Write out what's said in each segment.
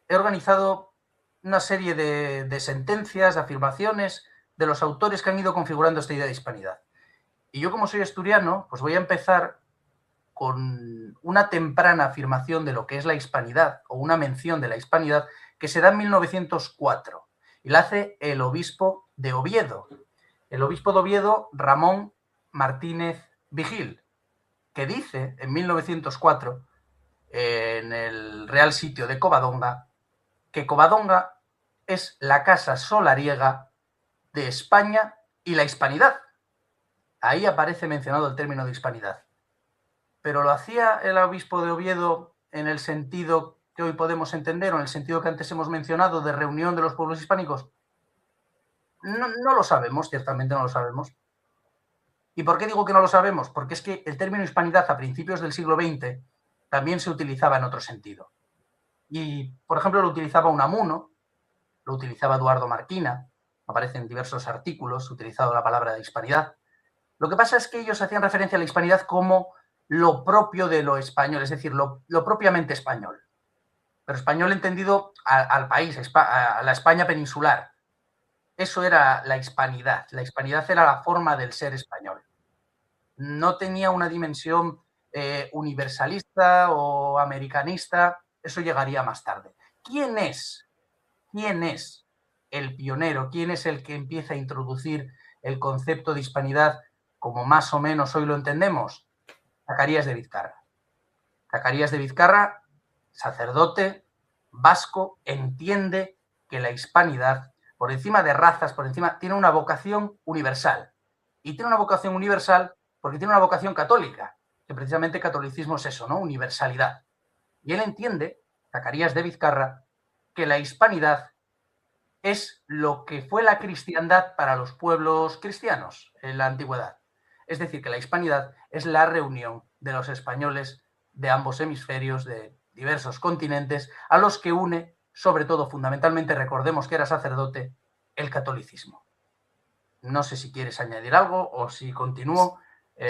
he organizado una serie de sentencias, de afirmaciones de los autores que han ido configurando esta idea de hispanidad. Y yo, como soy asturiano, pues voy a empezar con una temprana afirmación de lo que es la hispanidad, o una mención de la hispanidad, que se da en 1904, y la hace el obispo de Oviedo. El obispo de Oviedo, Ramón Martínez Vigil, que dice en 1904, en el Real Sitio de Covadonga, que Covadonga es la casa solariega de España y la hispanidad. Ahí aparece mencionado el término de hispanidad. Pero lo hacía el obispo de Oviedo en el sentido que hoy podemos entender, o en el sentido que antes hemos mencionado, de reunión de los pueblos hispánicos. No lo sabemos, ciertamente no lo sabemos. ¿Y por qué digo que no lo sabemos? Porque es que el término hispanidad a principios del siglo XX también se utilizaba en otro sentido. Y, por ejemplo, lo utilizaba Unamuno, lo utilizaba Eduardo Marquina, aparece en diversos artículos utilizado la palabra de hispanidad. Lo que pasa es que ellos hacían referencia a la hispanidad como lo propio de lo español, es decir, lo propiamente español. Pero español entendido al país, a la España peninsular. Eso era la hispanidad. La hispanidad era la forma del ser español. No tenía una dimensión universalista o americanista, eso llegaría más tarde. ¿Quién es el pionero? ¿Quién es el que empieza a introducir el concepto de hispanidad como más o menos hoy lo entendemos? Zacarías de Vizcarra. Zacarías de Vizcarra, sacerdote vasco, entiende que la hispanidad, por encima de razas, por encima, tiene una vocación universal. Y tiene una vocación universal porque tiene una vocación católica, que precisamente catolicismo es eso, ¿no? Universalidad. Y él entiende, Zacarías de Vizcarra, que la hispanidad es lo que fue la cristiandad para los pueblos cristianos en la antigüedad. Es decir, que la hispanidad es la reunión de los españoles de ambos hemisferios, de diversos continentes, a los que une, sobre todo, fundamentalmente, recordemos que era sacerdote, el catolicismo. No sé si quieres añadir algo o si continúo.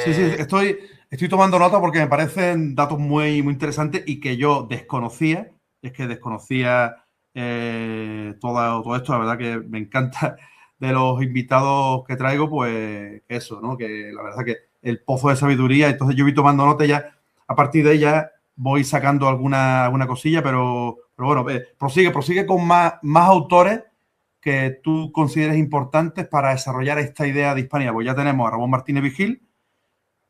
Sí, sí, estoy tomando nota porque me parecen datos muy, muy interesantes y que yo desconocía. Es que desconocía todo esto. La verdad que me encanta de los invitados que traigo, pues eso, ¿no? Que la verdad que el pozo de sabiduría. Entonces yo voy tomando nota ya. A partir de ella voy sacando alguna cosilla, pero bueno, prosigue con más autores que tú consideres importantes para desarrollar esta idea de hispanidad. Pues ya tenemos a Ramón Martínez Vigil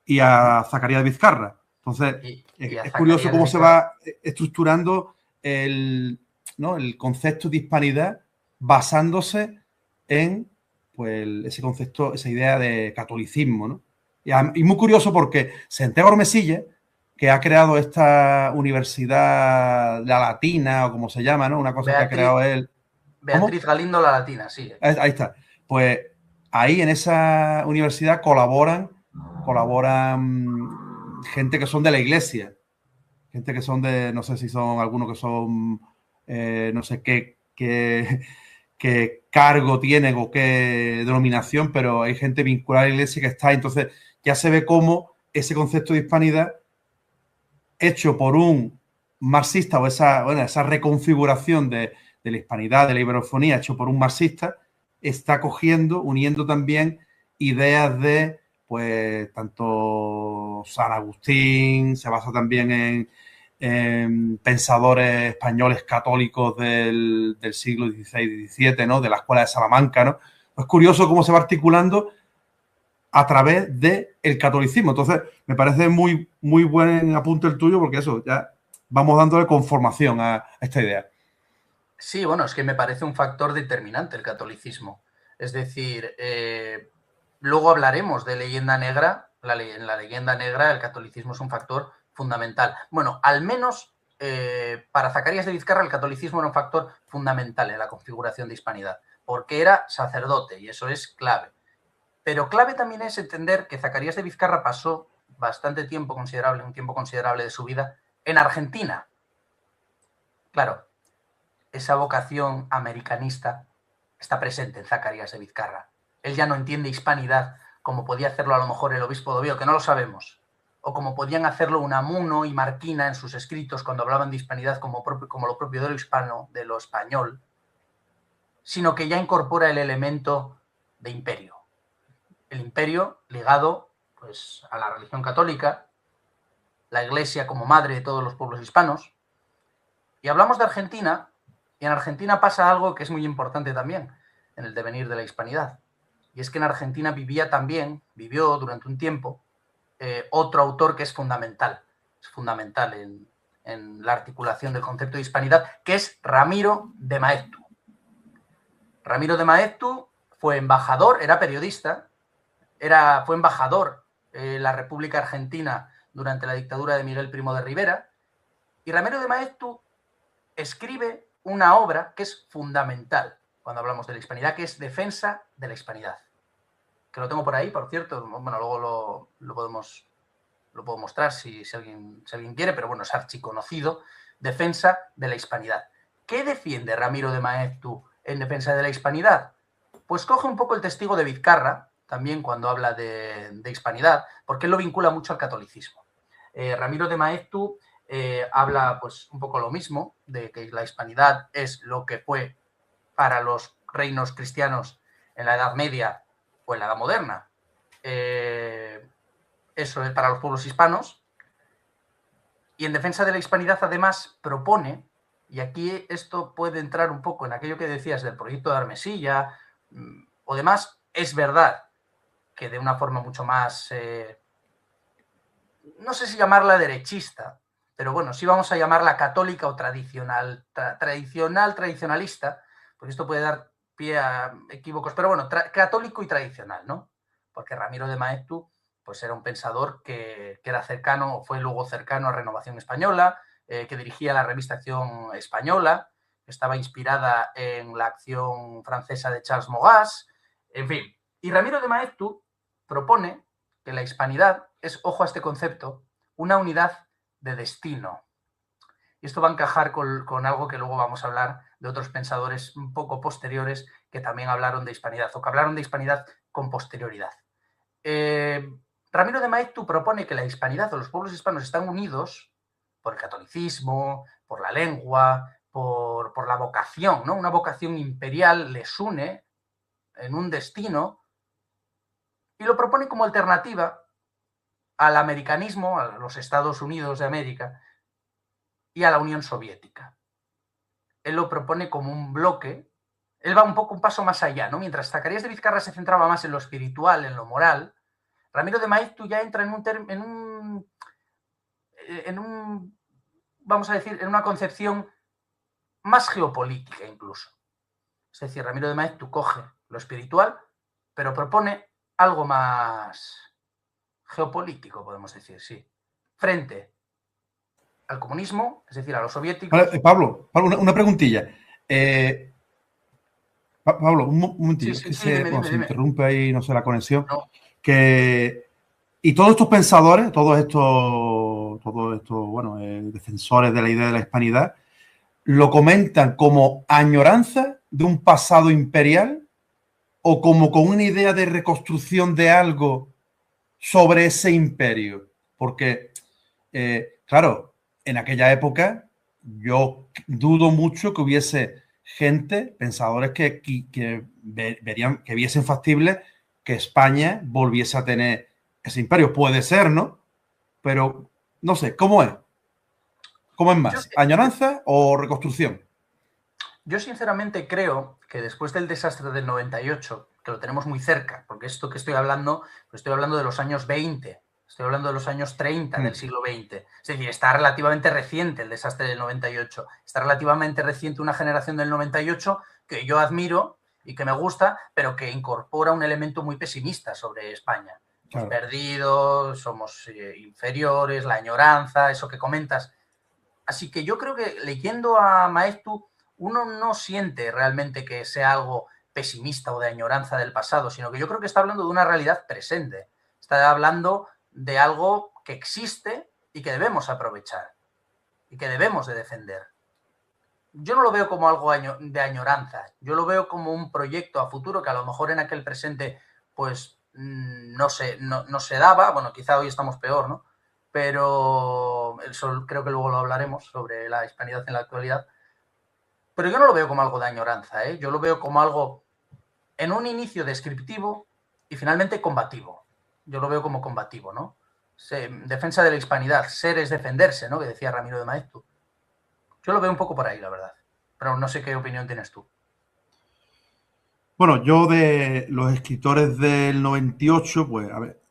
y a Zacarías de Vizcarra. Entonces, y a es curioso Zacarías de cómo se Vizcarra. va estructurando el concepto de hispanidad basándose en pues, ese concepto, esa idea de catolicismo, ¿no? Y muy curioso porque Santiago Ormesilla, que ha creado esta universidad, la Latina, o como se llama, ¿no? Una cosa que ha creado él. ¿Cómo? Beatriz Galindo, la Latina, sí. Ahí está. Pues ahí en esa universidad colaboran gente que son de la iglesia, gente que son de, no sé si son algunos que son, no sé qué cargo tienen o qué denominación, pero hay gente vinculada a la iglesia que está. Entonces ya se ve cómo ese concepto de hispanidad hecho por un marxista o esa reconfiguración de la hispanidad, de la iberofonía, hecho por un marxista, está cogiendo, uniendo también ideas de, pues, tanto San Agustín, se basa también en pensadores españoles católicos del siglo XVI y XVII, ¿no? De la Escuela de Salamanca, ¿no? Es curioso cómo se va articulando a través del catolicismo. Entonces, me parece muy, muy buen apunte el tuyo porque eso, ya vamos dándole conformación a esta idea. Sí, bueno, es que me parece un factor determinante el catolicismo. Es decir, luego hablaremos de leyenda negra. En la leyenda negra el catolicismo es un factor fundamental. Bueno, al menos para Zacarías de Vizcarra el catolicismo era un factor fundamental en la configuración de hispanidad, porque era sacerdote y eso es clave. Pero clave también es entender que Zacarías de Vizcarra pasó bastante tiempo considerable, un tiempo considerable de su vida, en Argentina. Claro, esa vocación americanista está presente en Zacarías de Vizcarra. Él ya no entiende hispanidad como podía hacerlo a lo mejor el obispo de Oviedo, que no lo sabemos. o como podían hacerlo Unamuno y Marquina en sus escritos cuando hablaban de hispanidad como lo propio de lo hispano, de lo español, sino que ya incorpora el elemento de imperio. El imperio ligado pues, a la religión católica, la Iglesia como madre de todos los pueblos hispanos. Y hablamos de Argentina, y en Argentina pasa algo que es muy importante también en el devenir de la hispanidad. Y es que en Argentina vivió durante un tiempo, otro autor que es fundamental en la articulación del concepto de hispanidad, que es Ramiro de Maeztu. Ramiro de Maeztu fue embajador, era periodista, fue embajador en la República Argentina durante la dictadura de Miguel Primo de Rivera, y Ramiro de Maeztu escribe una obra que es fundamental cuando hablamos de la hispanidad, que es Defensa de la Hispanidad. Que lo tengo por ahí, por cierto, bueno, luego lo puedo mostrar si alguien quiere, pero bueno, es archiconocido, Defensa de la Hispanidad. ¿Qué defiende Ramiro de Maeztu en Defensa de la Hispanidad? Pues coge un poco el testigo de Vizcarra, también cuando habla de hispanidad, porque él lo vincula mucho al catolicismo. Ramiro de Maeztu habla pues un poco lo mismo, de que la hispanidad es lo que fue para los reinos cristianos en la Edad Media o en la Edad Moderna. Eso es para los pueblos hispanos. Y en defensa de la hispanidad, además, propone, y aquí esto puede entrar un poco en aquello que decías del proyecto de Armesilla o demás, es verdad que de una forma mucho más, no sé si llamarla derechista, pero bueno, sí vamos a llamarla católica o tradicionalista, porque esto puede dar pie a equívocos, pero bueno, católico y tradicional, ¿no? Porque Ramiro de Maeztu pues era un pensador que era cercano, fue luego cercano a Renovación Española, que dirigía la revista Acción Española, que estaba inspirada en la acción francesa de Charles Maurras, en fin. Y Ramiro de Maeztu propone que la hispanidad es, ojo a este concepto, una unidad de destino. Y esto va a encajar con algo que luego vamos a hablar de otros pensadores un poco posteriores que también hablaron de hispanidad o que hablaron de hispanidad con posterioridad. Ramiro de Maeztu propone que la hispanidad o los pueblos hispanos están unidos por el catolicismo, por la lengua, por la vocación, ¿no? Una vocación imperial les une en un destino y lo propone como alternativa al americanismo, a los Estados Unidos de América y a la Unión Soviética. Él lo propone como un bloque, él va un paso más allá, ¿no? Mientras Zacarías de Vizcarra se centraba más en lo espiritual, en lo moral, Ramiro de Maeztu ya entra vamos a decir, en una concepción más geopolítica incluso. Es decir, Ramiro de Maeztu coge lo espiritual, pero propone algo más geopolítico, podemos decir, sí, frente al comunismo, es decir, a los soviéticos. Vale, Pablo, una preguntilla. Pablo, un momentillo, Sí, que dime. se interrumpe ahí, no sé, la conexión. No. Y todos estos pensadores, todos estos bueno, defensores de la idea de la hispanidad, lo comentan como añoranza de un pasado imperial o como con una idea de reconstrucción de algo sobre ese imperio. Porque, claro, en aquella época yo dudo mucho que hubiese gente, pensadores que verían, que viesen factible que España volviese a tener ese imperio. Puede ser, ¿no? Pero no sé, ¿cómo es? ¿Cómo es más? ¿Añoranza o reconstrucción? Yo sinceramente creo que después del desastre del 98, que lo tenemos muy cerca, porque esto que estoy hablando de los años 20, estoy hablando de los años 30 del siglo XX. Es decir, está relativamente reciente el desastre del 98. Está relativamente reciente una generación del 98 que yo admiro y que me gusta, pero que incorpora un elemento muy pesimista sobre España. Hemos perdido, somos inferiores, la añoranza, eso que comentas. Así que yo creo que leyendo a Maeztu uno no siente realmente que sea algo pesimista o de añoranza del pasado, sino que yo creo que está hablando de una realidad presente. Está hablando de algo que existe y que debemos aprovechar y que debemos de defender. Yo no lo veo como algo de añoranza, yo lo veo como un proyecto a futuro que a lo mejor en aquel presente pues no se daba, bueno, quizá hoy estamos peor, ¿no? pero eso creo que luego lo hablaremos sobre la hispanidad en la actualidad. Pero yo no lo veo como algo de añoranza, ¿eh? Yo lo veo como algo en un inicio descriptivo y finalmente combativo. Yo lo veo como combativo, ¿no? Defensa de la hispanidad, ser es defenderse, ¿no? Que decía Ramiro de Maeztu. Yo lo veo un poco por ahí, la verdad. Pero no sé qué opinión tienes tú. Bueno, yo de los escritores del 98, pues, a ver,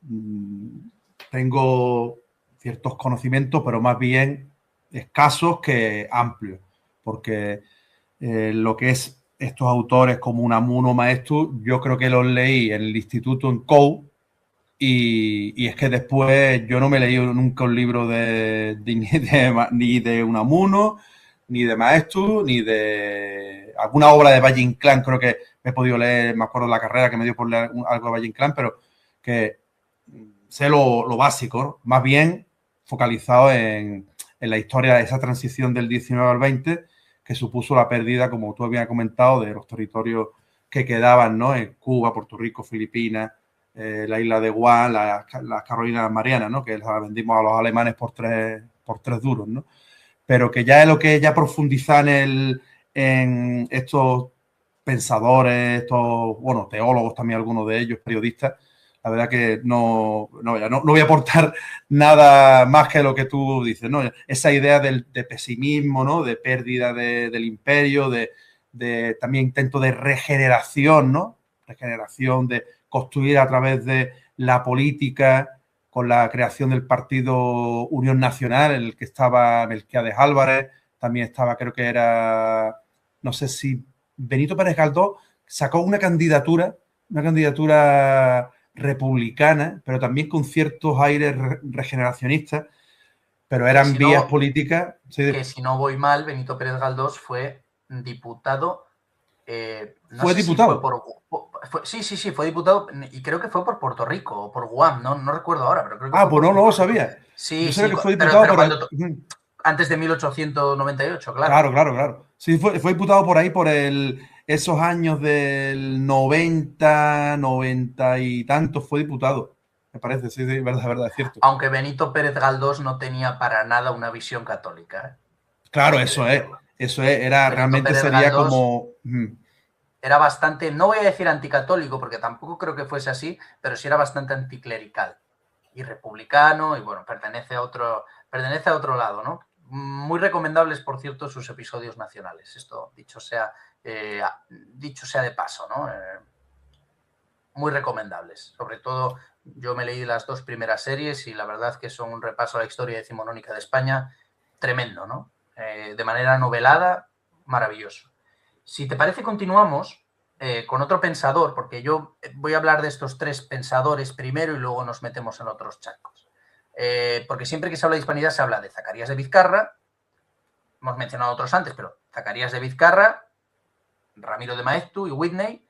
tengo ciertos conocimientos, pero más bien escasos que amplios, porque lo que es estos autores como Unamuno, Maeztu, yo creo que los leí en el instituto en COU, y es que después yo no me he leído nunca un libro ni de Unamuno, ni de Maeztu, ni de alguna obra de Valle Inclán. Creo que me he podido leer, me acuerdo de la carrera que me dio por leer algo de Valle Inclán, pero que sé lo básico, ¿no? Más bien focalizado en la historia de esa transición del 19 al 20, que supuso la pérdida, como tú habías comentado, de los territorios que quedaban, ¿no? En Cuba, Puerto Rico, Filipinas, la isla de Guam, las Carolinas Marianas, ¿no? Que las vendimos a los alemanes por tres duros, ¿no? Pero que ya es lo que ya profundiza en estos pensadores, estos, bueno, teólogos también, algunos de ellos, periodistas. La verdad que no voy a aportar nada más que lo que tú dices, ¿no? Esa idea de pesimismo, ¿no? De pérdida del imperio, de también intento de regeneración, ¿no? Regeneración, de construir a través de la política, con la creación del partido Unión Nacional, en el que estaba Melquiades Álvarez, también estaba, creo que era, no sé si Benito Pérez Galdós sacó una candidatura republicana, pero también con ciertos aires regeneracionistas, pero eran si vías no, políticas. Sí, que si no voy mal, Benito Pérez Galdós fue diputado. No fue sé si fue diputado. sí, fue diputado y creo que fue por Puerto Rico o por Guam, no recuerdo ahora, pero creo que Ah, fue pues no lo por Puerto sabía. Rico. Yo Sí, sabía sí, que fue diputado pero por ahí. antes de 1898, claro. Claro. Sí, fue diputado por ahí por esos años del 90, 90 y tantos, fue diputado. Me parece, sí, verdad, es cierto. Aunque Benito Pérez Galdós no tenía para nada una visión católica, Claro, hay que decirlo. Benito realmente Pérez sería Galdós como... era bastante, no voy a decir anticatólico, porque tampoco creo que fuese así, pero sí era bastante anticlerical y republicano, y bueno, pertenece a otro lado, ¿no? Muy recomendables, por cierto, sus episodios nacionales. Esto dicho sea de paso, ¿no? Muy recomendables. Sobre todo, yo me leí las dos primeras series y la verdad que son un repaso a la historia decimonónica de España tremendo, ¿no? De manera novelada, maravilloso. Si te parece, continuamos con otro pensador, porque yo voy a hablar de estos tres pensadores primero y luego nos metemos en otros charcos. Porque siempre que se habla de hispanidad se habla de Zacarías de Vizcarra, hemos mencionado otros antes, pero Zacarías de Vizcarra, Ramiro de Maeztu y Whitney,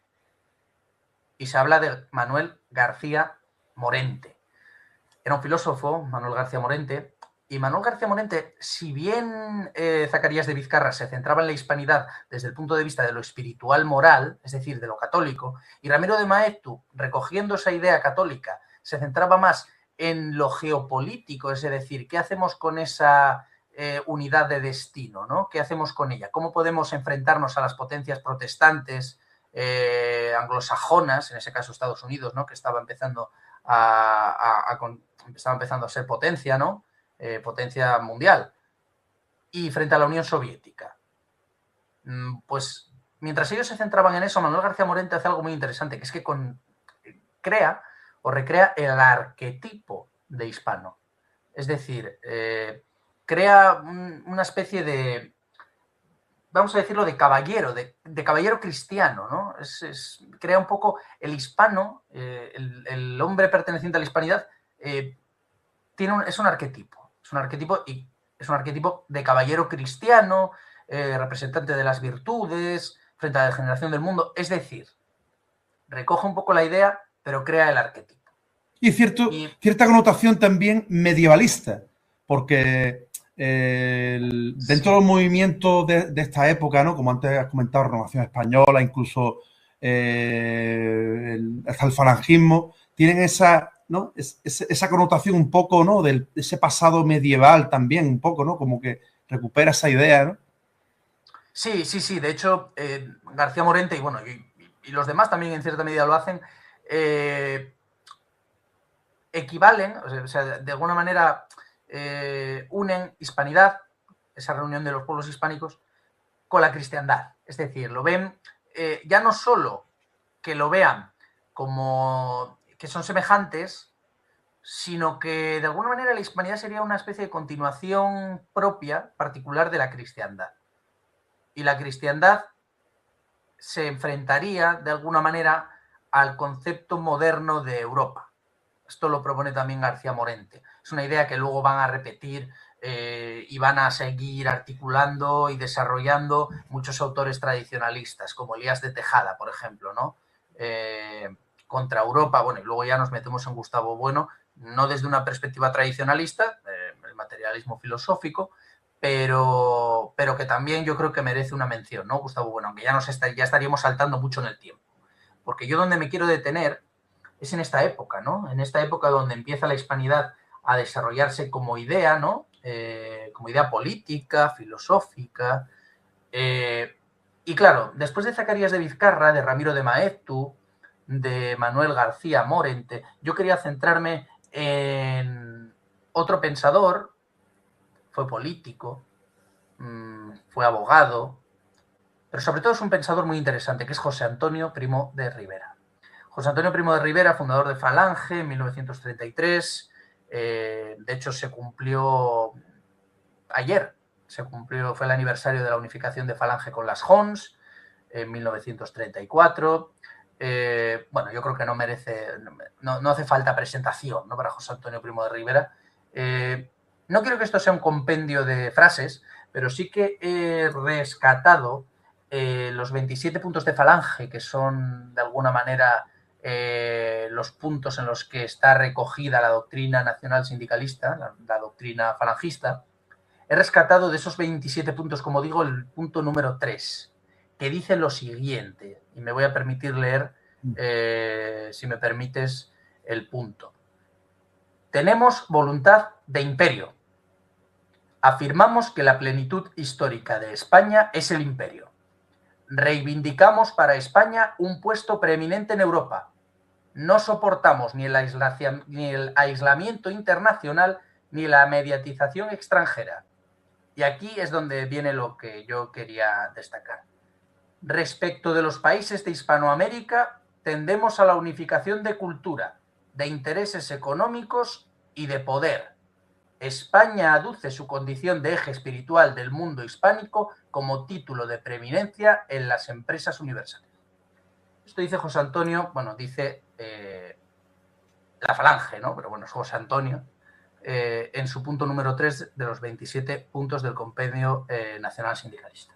y se habla de Manuel García Morente. Era un filósofo, Manuel García Morente, y Manuel García Morente, si bien Zacarías de Vizcarra se centraba en la hispanidad desde el punto de vista de lo espiritual moral, es decir, de lo católico, y Ramiro de Maeztu, recogiendo esa idea católica, se centraba más en lo geopolítico, es decir, ¿qué hacemos con esa unidad de destino, ¿no? ¿Qué hacemos con ella? ¿Cómo podemos enfrentarnos a las potencias protestantes, anglosajonas, en ese caso Estados Unidos, ¿no? Que estaba empezando estaba empezando a ser potencia, ¿no? Potencia mundial, y frente a la Unión Soviética. Pues mientras ellos se centraban en eso, Manuel García Morente hace algo muy interesante, que es que crea o recrea el arquetipo de hispano. Es decir, crea una especie de, vamos a decirlo, de caballero, de caballero cristiano, ¿no? Crea un poco el hispano, el hombre perteneciente a la hispanidad, es un arquetipo y es un arquetipo de caballero cristiano, representante de las virtudes, frente a la degeneración del mundo. Es decir, recoge un poco la idea, pero crea el arquetipo. Y cierta connotación también medievalista, porque dentro de los movimientos de esta época, ¿no? Como antes has comentado, Renovación Española, incluso hasta el falangismo, tienen esa ¿no? Esa connotación un poco, ¿no? De ese pasado medieval también, un poco, ¿no? Como que recupera esa idea, ¿no? Sí, sí, sí. De hecho, García Morente y bueno, y los demás también en cierta medida lo hacen, equivalen, o sea, de alguna manera unen hispanidad, esa reunión de los pueblos hispánicos, con la cristiandad. Es decir, lo ven ya no solo que lo vean como que son semejantes, sino que de alguna manera la hispanidad sería una especie de continuación propia, particular de la cristiandad. Y la cristiandad se enfrentaría de alguna manera al concepto moderno de Europa. Esto lo propone también García Morente. Es una idea que luego van a repetir y van a seguir articulando y desarrollando muchos autores tradicionalistas, como Elías de Tejada, por ejemplo, ¿no? Contra Europa, bueno, y luego ya nos metemos en Gustavo Bueno, no desde una perspectiva tradicionalista, el materialismo filosófico, pero que también yo creo que merece una mención, ¿no? Gustavo Bueno, aunque ya estaríamos saltando mucho en el tiempo. Porque yo donde me quiero detener es en esta época, ¿no? En esta época donde empieza la hispanidad a desarrollarse como idea, ¿no? Como idea política, filosófica. Y claro, después de Zacarías de Vizcarra, de Ramiro de Maeztu, de Manuel García Morente, yo quería centrarme en otro pensador, fue político, fue abogado, pero sobre todo es un pensador muy interesante, que es José Antonio Primo de Rivera. José Antonio Primo de Rivera, fundador de Falange en 1933, de hecho se cumplió ayer, fue el aniversario de la unificación de Falange con las Jons en 1934. Bueno, yo creo que no hace falta presentación, ¿no? Para José Antonio Primo de Rivera. No quiero que esto sea un compendio de frases, pero sí que he rescatado los 27 puntos de Falange, que son de alguna manera los puntos en los que está recogida la doctrina nacional sindicalista, la doctrina falangista. He rescatado de esos 27 puntos, como digo, el punto número 3, que dice lo siguiente, y me voy a permitir leer, si me permites, el punto. Tenemos voluntad de imperio. Afirmamos que la plenitud histórica de España es el imperio. Reivindicamos para España un puesto preeminente en Europa. No soportamos ni el aislamiento internacional ni la mediatización extranjera. Y aquí es donde viene lo que yo quería destacar. Respecto de los países de Hispanoamérica, tendemos a la unificación de cultura, de intereses económicos y de poder. España aduce su condición de eje espiritual del mundo hispánico como título de preeminencia en las empresas universales. Esto dice José Antonio, bueno, dice la Falange, ¿no? Pero bueno, es José Antonio, en su punto número 3 de los 27 puntos del Compendio Nacional Sindicalista.